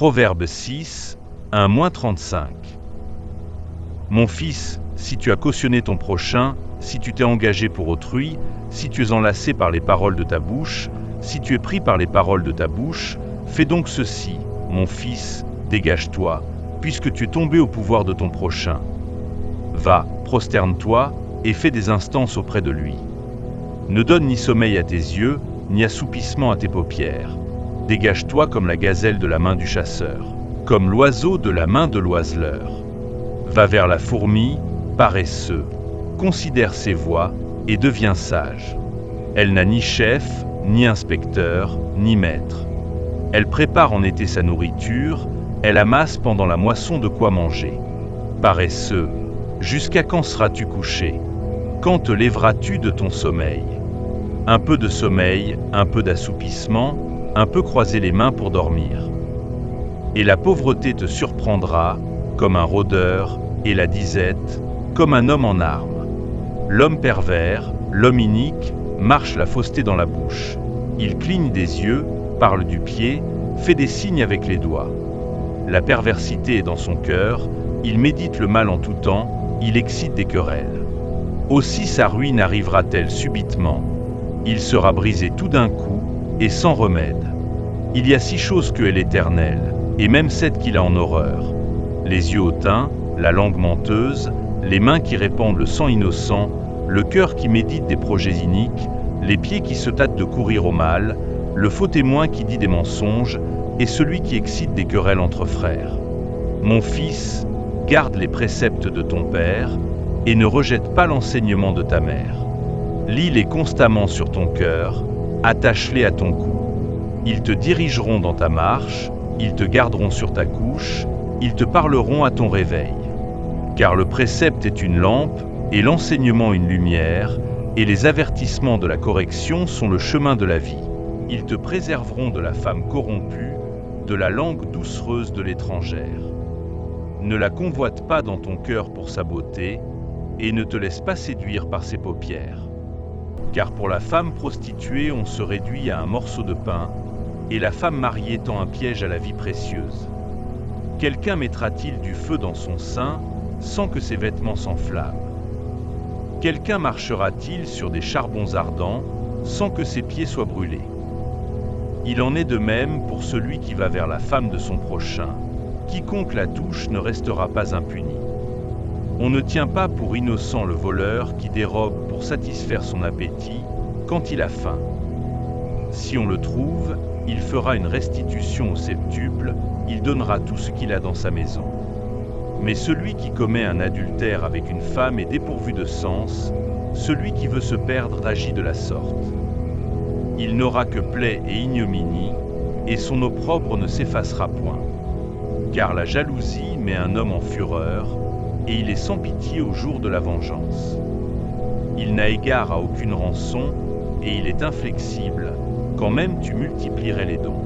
Proverbe 6, 1-35. Mon fils, si tu as cautionné ton prochain, si tu t'es engagé pour autrui, si tu es enlacé par les paroles de ta bouche, si tu es pris par les paroles de ta bouche, fais donc ceci, mon fils, dégage-toi, puisque tu es tombé au pouvoir de ton prochain. Va, prosterne-toi, et fais des instances auprès de lui. Ne donne ni sommeil à tes yeux, ni assoupissement à tes paupières. Dégage-toi comme la gazelle de la main du chasseur, comme l'oiseau de la main de l'oiseleur. Va vers la fourmi, paresseux, considère ses voies et deviens sage. Elle n'a ni chef, ni inspecteur, ni maître. Elle prépare en été sa nourriture, elle amasse pendant la moisson de quoi manger. Paresseux, jusqu'à quand seras-tu couché? Quand te lèveras-tu de ton sommeil? Un peu de sommeil, un peu d'assoupissement, un peu croiser les mains pour dormir. Et la pauvreté te surprendra, comme un rôdeur, et la disette, comme un homme en armes. L'homme pervers, l'homme inique, marche la fausseté dans la bouche. Il cligne des yeux, parle du pied, fait des signes avec les doigts. La perversité est dans son cœur, il médite le mal en tout temps, il excite des querelles. Aussi sa ruine arrivera-t-elle subitement. Il sera brisé tout d'un coup, et sans remède. Il y a 6 choses que est l'Éternel, et même 7 qu'il a en horreur. Les yeux hautains, la langue menteuse, les mains qui répandent le sang innocent, le cœur qui médite des projets iniques, les pieds qui se tâtent de courir au mal, le faux témoin qui dit des mensonges, et celui qui excite des querelles entre frères. Mon fils, garde les préceptes de ton père, et ne rejette pas l'enseignement de ta mère. Lis-les constamment sur ton cœur, attache-les à ton cou. Ils te dirigeront dans ta marche, ils te garderont sur ta couche, ils te parleront à ton réveil. Car le précepte est une lampe, et l'enseignement une lumière, et les avertissements de la correction sont le chemin de la vie. Ils te préserveront de la femme corrompue, de la langue doucereuse de l'étrangère. Ne la convoite pas dans ton cœur pour sa beauté, et ne te laisse pas séduire par ses paupières. Car pour la femme prostituée, on se réduit à un morceau de pain, et la femme mariée tend un piège à la vie précieuse. Quelqu'un mettra-t-il du feu dans son sein, sans que ses vêtements s'enflamment? Quelqu'un marchera-t-il sur des charbons ardents, sans que ses pieds soient brûlés? Il en est de même pour celui qui va vers la femme de son prochain. Quiconque la touche ne restera pas impuni. On ne tient pas pour innocent le voleur qui dérobe pour satisfaire son appétit quand il a faim. Si on le trouve, il fera une restitution au septuple, il donnera tout ce qu'il a dans sa maison. Mais celui qui commet un adultère avec une femme est dépourvu de sens, celui qui veut se perdre agit de la sorte. Il n'aura que plaie et ignominie, et son opprobre ne s'effacera point. Car la jalousie met un homme en fureur, et il est sans pitié au jour de la vengeance. Il n'a égard à aucune rançon, et il est inflexible, quand même tu multiplierais les dons.